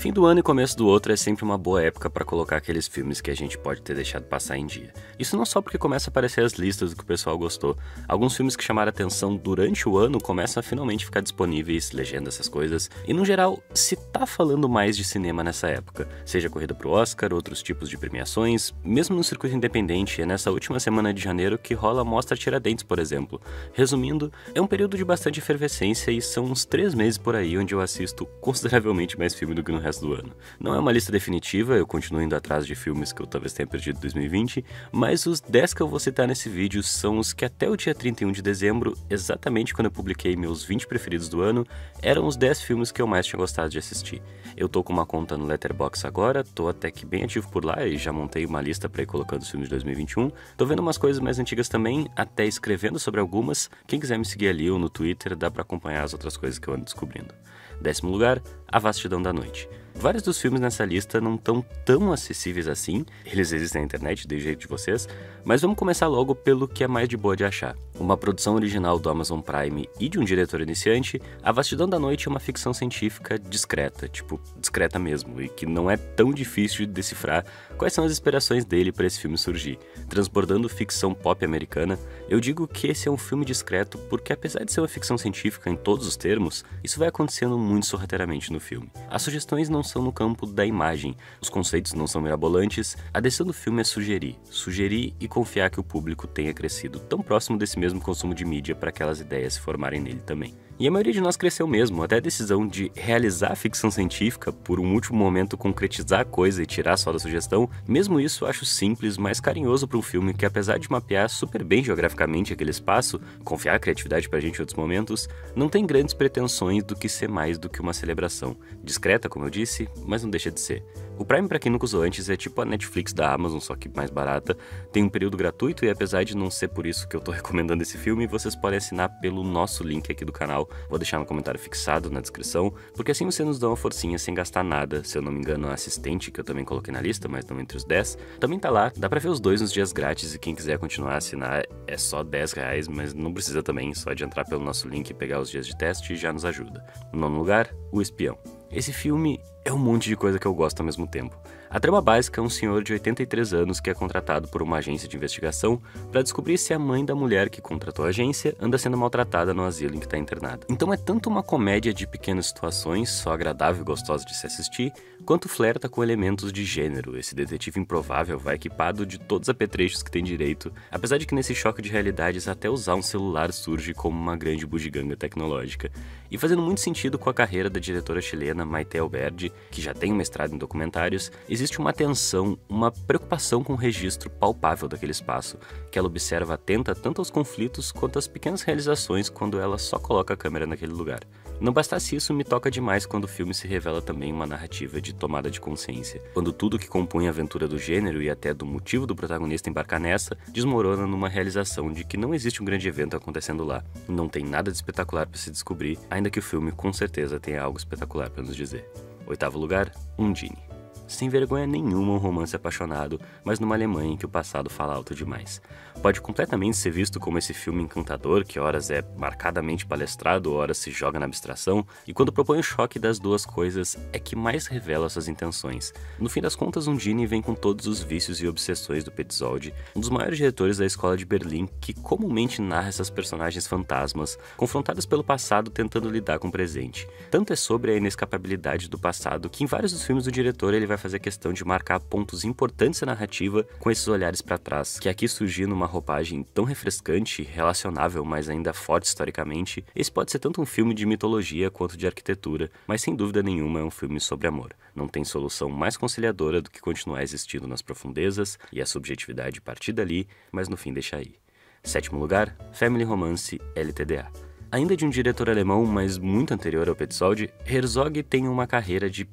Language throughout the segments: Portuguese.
Fim do ano e começo do outro é sempre uma boa época para colocar aqueles filmes que a gente pode ter deixado passar em dia. Isso não só porque começa a aparecer as listas do que o pessoal gostou. Alguns filmes que chamaram atenção durante o ano começam a finalmente ficar disponíveis, legendas, essas coisas. E no geral, se tá falando mais de cinema nessa época, seja corrida pro Oscar, outros tipos de premiações, mesmo no circuito independente, é nessa última semana de janeiro que rola a Mostra Tiradentes, por exemplo. Resumindo, é um período de bastante efervescência e são uns 3 meses por aí onde eu assisto consideravelmente mais filme do que no resto do ano. Não é uma lista definitiva, eu continuo indo atrás de filmes que eu talvez tenha perdido em 2020, mas os 10 que eu vou citar nesse vídeo são os que até o dia 31 de dezembro, exatamente quando eu publiquei meus 20 preferidos do ano, eram os 10 filmes que eu mais tinha gostado de assistir. Eu tô com uma conta no Letterboxd agora, tô até que bem ativo por lá e já montei uma lista pra ir colocando os filmes de 2021. Tô vendo umas coisas mais antigas também, até escrevendo sobre algumas. Quem quiser me seguir ali ou no Twitter, dá pra acompanhar as outras coisas que eu ando descobrindo. 10º lugar, A Vastidão da Noite. Vários dos filmes nessa lista não estão tão acessíveis assim, eles existem na internet, do jeito de vocês, mas vamos começar logo pelo que é mais de boa de achar. Uma produção original do Amazon Prime e de um diretor iniciante, A Vastidão da Noite é uma ficção científica discreta, discreta mesmo, e que não é tão difícil de decifrar quais são as inspirações dele para esse filme surgir. Transbordando ficção pop americana, eu digo que esse é um filme discreto porque apesar de ser uma ficção científica em todos os termos, isso vai acontecendo muito sorrateiramente no filme. As sugestões não são no campo da imagem, os conceitos não são mirabolantes, a decisão do filme é sugerir e confiar que o público tenha crescido tão próximo desse mesmo consumo de mídia para aquelas ideias se formarem nele também. E a maioria de nós cresceu mesmo, até a decisão de realizar a ficção científica, por um último momento concretizar a coisa e tirar só da sugestão, mesmo isso eu acho simples, mas carinhoso para um filme que apesar de mapear super bem geograficamente aquele espaço, confiar a criatividade pra gente em outros momentos, não tem grandes pretensões do que ser mais do que uma celebração. Discreta, como eu disse, mas não deixa de ser. O Prime, pra quem nunca usou antes, é tipo a Netflix da Amazon, só que mais barata, tem um período gratuito e apesar de não ser por isso que eu tô recomendando esse filme, vocês podem assinar pelo nosso link aqui do canal, vou deixar no comentário fixado na descrição, porque assim vocês nos dão uma forcinha sem gastar nada. Se eu não me engano, a assistente, que eu também coloquei na lista, mas não entre os 10, também tá lá, dá pra ver os dois nos dias grátis e quem quiser continuar a assinar é só R$10, mas não precisa também, só de entrar pelo nosso link e pegar os dias de teste já nos ajuda. No 9º lugar, O Espião. Esse filme é um monte de coisa que eu gosto ao mesmo tempo. A trama básica é um senhor de 83 anos que é contratado por uma agência de investigação para descobrir se a mãe da mulher que contratou a agência anda sendo maltratada no asilo em que está internada. Então é tanto uma comédia de pequenas situações, só agradável e gostosa de se assistir, quanto flerta com elementos de gênero. Esse detetive improvável vai equipado de todos os apetrechos que tem direito, apesar de que nesse choque de realidades até usar um celular surge como uma grande bugiganga tecnológica. E fazendo muito sentido com a carreira da diretora chilena Maite Alberdi, que já tem um mestrado em documentários, existe uma atenção, uma preocupação com o registro palpável daquele espaço, que ela observa atenta tanto aos conflitos quanto às pequenas realizações quando ela só coloca a câmera naquele lugar. Não bastasse isso, me toca demais quando o filme se revela também uma narrativa de tomada de consciência, quando tudo que compõe a aventura do gênero e até do motivo do protagonista embarcar nessa, desmorona numa realização de que não existe um grande evento acontecendo lá. Não tem nada de espetacular para se descobrir, ainda que o filme com certeza tenha algo espetacular para nos dizer. 8º lugar, Undine. Sem vergonha nenhuma um romance apaixonado, mas numa Alemanha em que o passado fala alto demais. Pode completamente ser visto como esse filme encantador, que horas é marcadamente palestrado, horas se joga na abstração, e quando propõe o choque das duas coisas é que mais revela suas intenções. No fim das contas, Undine vem com todos os vícios e obsessões do Petzold, um dos maiores diretores da escola de Berlim, que comumente narra essas personagens fantasmas, confrontadas pelo passado tentando lidar com o presente. Tanto é sobre a inescapabilidade do passado, que em vários dos filmes do diretor ele vai fazer questão de marcar pontos importantes na narrativa com esses olhares para trás, que aqui surgir numa roupagem tão refrescante, relacionável, mas ainda forte historicamente. Esse pode ser tanto um filme de mitologia quanto de arquitetura, mas sem dúvida nenhuma é um filme sobre amor. Não tem solução mais conciliadora do que continuar existindo nas profundezas e a subjetividade partir dali, mas no fim deixa aí. 7º lugar, Family Romance LTDA. Ainda de um diretor alemão, mas muito anterior ao Petzold, Herzog tem uma carreira de,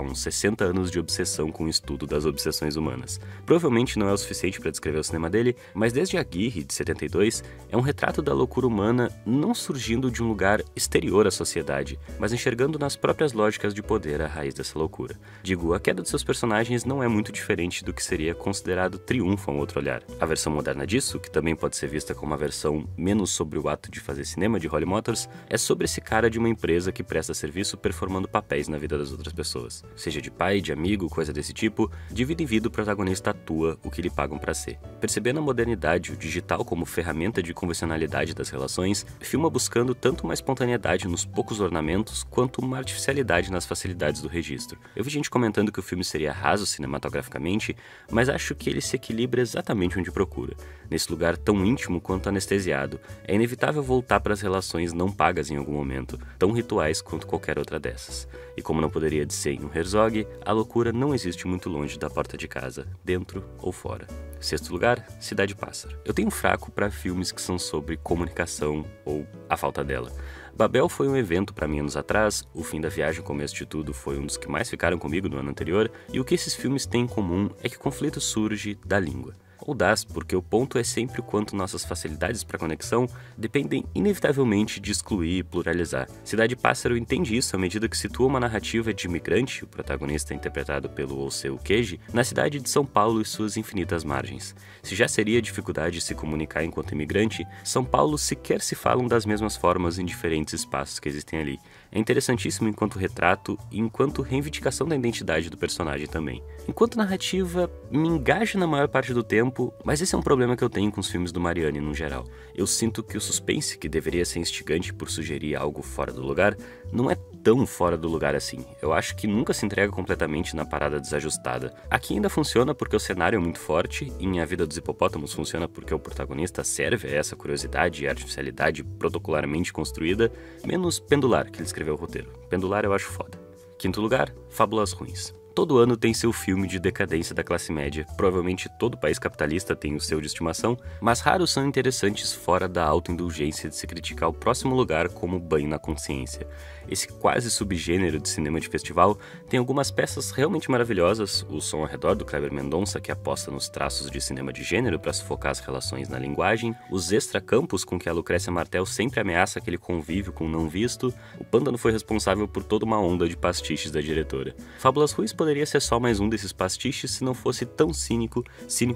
uns 60 anos de obsessão com o estudo das obsessões humanas. Provavelmente não é o suficiente para descrever o cinema dele, mas desde Aguirre, de 72, é um retrato da loucura humana não surgindo de um lugar exterior à sociedade, mas enxergando nas próprias lógicas de poder a raiz dessa loucura. Digo, a queda de seus personagens não é muito diferente do que seria considerado triunfo a um outro olhar. A versão moderna disso, que também pode ser vista como uma versão menos sobre o ato de fazer cinema de Hollywood, Charlie Motors, é sobre esse cara de uma empresa que presta serviço performando papéis na vida das outras pessoas. Seja de pai, de amigo, coisa desse tipo, de vida em vida o protagonista atua o que lhe pagam pra ser. Percebendo a modernidade, o digital como ferramenta de convencionalidade das relações, filma buscando tanto uma espontaneidade nos poucos ornamentos, quanto uma artificialidade nas facilidades do registro. Eu vi gente comentando que o filme seria raso cinematograficamente, mas acho que ele se equilibra exatamente onde procura. Nesse lugar tão íntimo quanto anestesiado, é inevitável voltar para as relações não pagas em algum momento, tão rituais quanto qualquer outra dessas. E como não poderia de ser em um Herzog, a loucura não existe muito longe da porta de casa, dentro ou fora. Sexto lugar, Cidade Pássaro. Eu tenho um fraco para filmes que são sobre comunicação ou a falta dela. Babel foi um evento para mim anos atrás, O Fim da Viagem, o Começo de Tudo foi um dos que mais ficaram comigo no ano anterior, e o que esses filmes têm em comum é que o conflito surge da língua. Ou das, porque o ponto é sempre o quanto nossas facilidades para conexão dependem inevitavelmente de excluir e pluralizar. Cidade Pássaro entende isso à medida que situa uma narrativa de imigrante, o protagonista interpretado pelo Alceu Keji, na cidade de São Paulo e suas infinitas margens. Se já seria dificuldade de se comunicar enquanto imigrante, São Paulo sequer se falam das mesmas formas em diferentes espaços que existem ali. É interessantíssimo enquanto retrato e enquanto reivindicação da identidade do personagem também. Enquanto narrativa, me engaja na maior parte do tempo, mas esse é um problema que eu tenho com os filmes do Mariani no geral. Eu sinto que o suspense, que deveria ser instigante por sugerir algo fora do lugar, não é tão fora do lugar assim. Eu acho que nunca se entrega completamente na parada desajustada. Aqui ainda funciona porque o cenário é muito forte, e em A Vida dos Hipopótamos funciona porque o protagonista serve a essa curiosidade e artificialidade protocolarmente construída, menos Pendular, que ele escreveu o roteiro. Pendular eu acho foda. Quinto lugar, Fábulas Ruins. Todo ano tem seu filme de decadência da classe média, provavelmente todo país capitalista tem o seu de estimação, mas raros são interessantes fora da autoindulgência de se criticar o próximo lugar como banho na consciência. Esse quase subgênero de cinema de festival tem algumas peças realmente maravilhosas, O Som ao Redor, do Kleber Mendonça, que aposta nos traços de cinema de gênero para sufocar as relações na linguagem, os extracampos com que a Lucrécia Martel sempre ameaça aquele convívio com o não visto, o Pândano foi responsável por toda uma onda de pastiches da diretora. Fábulas Ruins poderia ser só mais um desses pastiches se não fosse tão cínico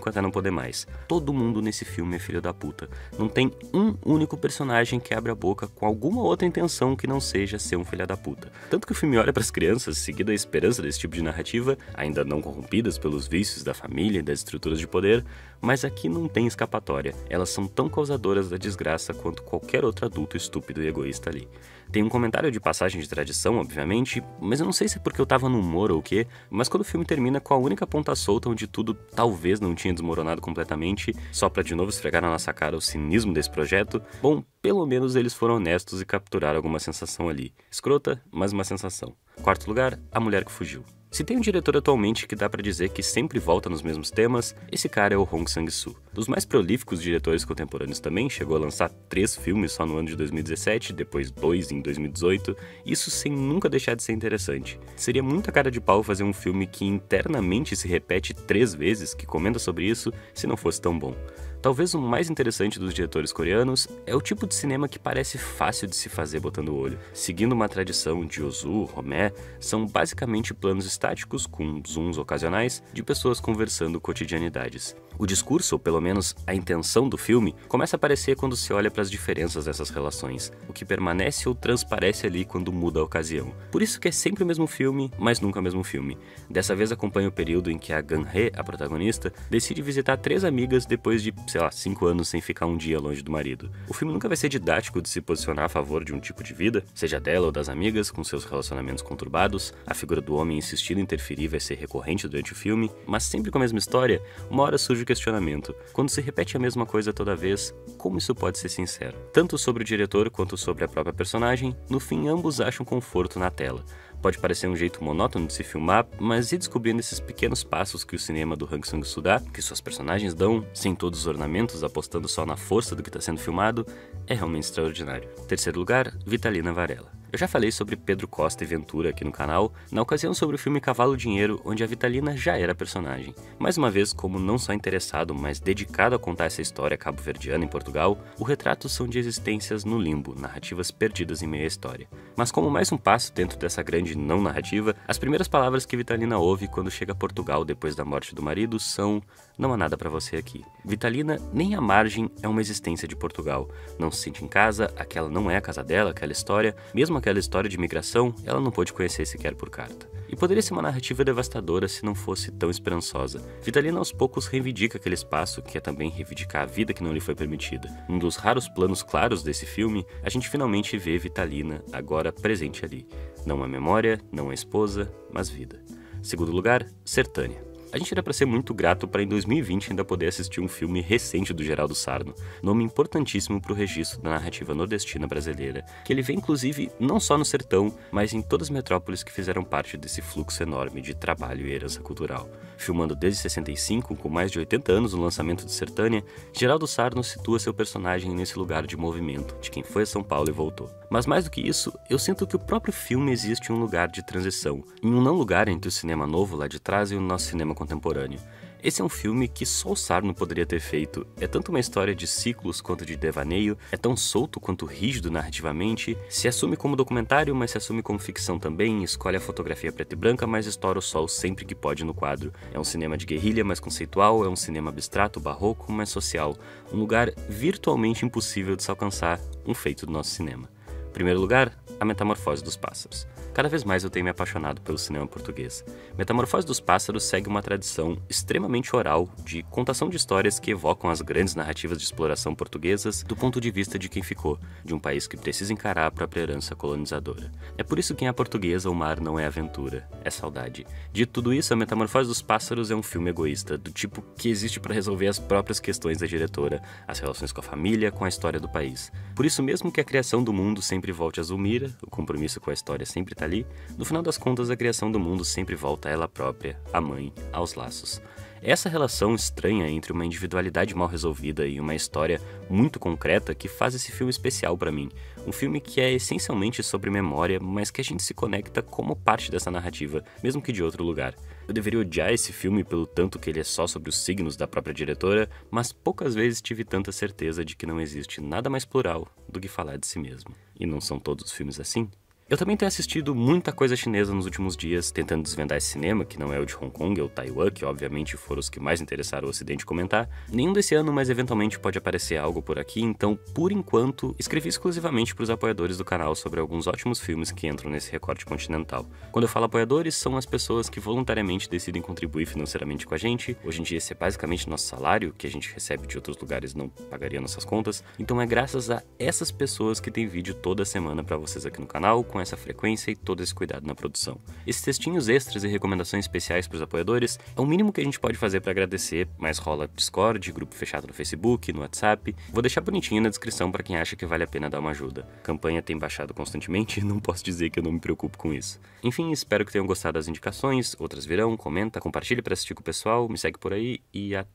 até não poder mais. Todo mundo nesse filme é filho da puta. Não tem um único personagem que abre a boca com alguma outra intenção que não seja ser um filho da puta. Tanto que o filme olha para as crianças, seguindo a esperança desse tipo de narrativa, ainda não corrompidas pelos vícios da família e das estruturas de poder, mas aqui não tem escapatória. Elas são tão causadoras da desgraça quanto qualquer outro adulto estúpido e egoísta ali. Tem um comentário de passagem de tradição, obviamente, mas eu não sei se é porque eu tava no humor ou o quê, mas quando o filme termina com a única ponta solta onde tudo talvez não tinha desmoronado completamente, só pra de novo esfregar na nossa cara o cinismo desse projeto, bom, pelo menos eles foram honestos e capturaram alguma sensação ali. Escrota, mas uma sensação. Quarto lugar, A Mulher que Fugiu. Se tem um diretor atualmente que dá pra dizer que sempre volta nos mesmos temas, esse cara é o Hong Sang-soo. Dos mais prolíficos diretores contemporâneos também, chegou a lançar 3 filmes só no ano de 2017, depois 2 em 2018, isso sem nunca deixar de ser interessante. Seria muita cara de pau fazer um filme que internamente se repete 3 vezes, que comenta sobre isso, se não fosse tão bom. Talvez o mais interessante dos diretores coreanos é o tipo de cinema que parece fácil de se fazer botando o olho. Seguindo uma tradição de Ozu, Romé, são basicamente planos estáticos, com zooms ocasionais, de pessoas conversando cotidianidades. O discurso, ou pelo menos a intenção do filme, começa a aparecer quando se olha para as diferenças dessas relações, o que permanece ou transparece ali quando muda a ocasião. Por isso que é sempre o mesmo filme, mas nunca o mesmo filme. Dessa vez acompanha o período em que a Gan-hye, a protagonista, decide visitar 3 amigas depois de 5 anos sem ficar um dia longe do marido. O filme nunca vai ser didático de se posicionar a favor de um tipo de vida, seja dela ou das amigas, com seus relacionamentos conturbados, a figura do homem insistindo em interferir vai ser recorrente durante o filme, mas sempre com a mesma história, uma hora surge o questionamento. Quando se repete a mesma coisa toda vez, como isso pode ser sincero? Tanto sobre o diretor quanto sobre a própria personagem, no fim ambos acham conforto na tela. Pode parecer um jeito monótono de se filmar, mas ir descobrindo esses pequenos passos que o cinema do Hong Sang-soo dá, que suas personagens dão, sem todos os ornamentos, apostando só na força do que está sendo filmado, é realmente extraordinário. Terceiro lugar, Vitalina Varela. Eu já falei sobre Pedro Costa e Ventura aqui no canal, na ocasião sobre o filme Cavalo Dinheiro, onde a Vitalina já era personagem. Mais uma vez, como não só interessado, mas dedicado a contar essa história cabo-verdiana em Portugal, o retrato são de existências no limbo, narrativas perdidas em meio à história. Mas como mais um passo dentro dessa grande não narrativa, as primeiras palavras que Vitalina ouve quando chega a Portugal depois da morte do marido são: "Não há nada pra você aqui". Vitalina nem à margem é uma existência de Portugal. Não se sente em casa, aquela não é a casa dela, aquela história, mesmo aquela história de imigração, ela não pôde conhecer sequer por carta. E poderia ser uma narrativa devastadora se não fosse tão esperançosa. Vitalina aos poucos reivindica aquele espaço, que é também reivindicar a vida que não lhe foi permitida. Um dos raros planos claros desse filme, a gente finalmente vê Vitalina agora presente ali. Não a memória, não a esposa, mas vida. Segundo lugar, Sertânia. A gente era para ser muito grato para em 2020 ainda poder assistir um filme recente do Geraldo Sarno, nome importantíssimo para o registro da narrativa nordestina brasileira, que ele vê inclusive não só no sertão, mas em todas as metrópoles que fizeram parte desse fluxo enorme de trabalho e herança cultural. Filmando desde 65, com mais de 80 anos no lançamento de Sertânia, Geraldo Sarno situa seu personagem nesse lugar de movimento, de quem foi a São Paulo e voltou. Mas mais do que isso, eu sinto que o próprio filme existe em um lugar de transição, em um não lugar entre o cinema novo lá de trás e o nosso cinema contemporâneo. Esse é um filme que só o Sarno poderia ter feito. É tanto uma história de ciclos quanto de devaneio, é tão solto quanto rígido narrativamente, se assume como documentário, mas se assume como ficção também, escolhe a fotografia preta e branca, mas estoura o sol sempre que pode no quadro. É um cinema de guerrilha, mais conceitual, é um cinema abstrato, barroco, mais social. Um lugar virtualmente impossível de se alcançar, um feito do nosso cinema. Em primeiro lugar, A Metamorfose dos Pássaros. Cada vez mais eu tenho me apaixonado pelo cinema português. Metamorfose dos Pássaros segue uma tradição extremamente oral de contação de histórias que evocam as grandes narrativas de exploração portuguesas do ponto de vista de quem ficou, de um país que precisa encarar a própria herança colonizadora. É por isso que em A Portuguesa o mar não é aventura, é saudade. Dito tudo isso, A Metamorfose dos Pássaros é um filme egoísta, do tipo que existe para resolver as próprias questões da diretora, as relações com a família, com a história do país. Por isso mesmo que a criação do mundo sempre volte a Zulmira, o compromisso com a história sempre tá ali, no final das contas a criação do mundo sempre volta a ela própria, a mãe, aos laços. Essa relação estranha entre uma individualidade mal resolvida e uma história muito concreta que faz esse filme especial pra mim. Um filme que é essencialmente sobre memória, mas que a gente se conecta como parte dessa narrativa, mesmo que de outro lugar. Eu deveria odiar esse filme pelo tanto que ele é só sobre os signos da própria diretora, mas poucas vezes tive tanta certeza de que não existe nada mais plural do que falar de si mesmo. E não são todos os filmes assim? Eu também tenho assistido muita coisa chinesa nos últimos dias, tentando desvendar esse cinema, que não é o de Hong Kong ou Taiwan, que obviamente foram os que mais interessaram o Ocidente comentar. Nenhum desse ano, mas eventualmente pode aparecer algo por aqui, então, por enquanto, escrevi exclusivamente para os apoiadores do canal sobre alguns ótimos filmes que entram nesse recorte continental. Quando eu falo apoiadores, são as pessoas que voluntariamente decidem contribuir financeiramente com a gente. Hoje em dia esse é basicamente nosso salário, que a gente recebe de outros lugares não pagaria nossas contas. Então é graças a essas pessoas que tem vídeo toda semana para vocês aqui no canal, com essa frequência e todo esse cuidado na produção. Esses textinhos extras e recomendações especiais para os apoiadores é o mínimo que a gente pode fazer para agradecer, mas rola Discord, grupo fechado no Facebook, no WhatsApp. Vou deixar bonitinho na descrição para quem acha que vale a pena dar uma ajuda. A campanha tem baixado constantemente e não posso dizer que eu não me preocupo com isso. Enfim, espero que tenham gostado das indicações, outras virão, comenta, compartilhe para assistir com o pessoal, me segue por aí e até!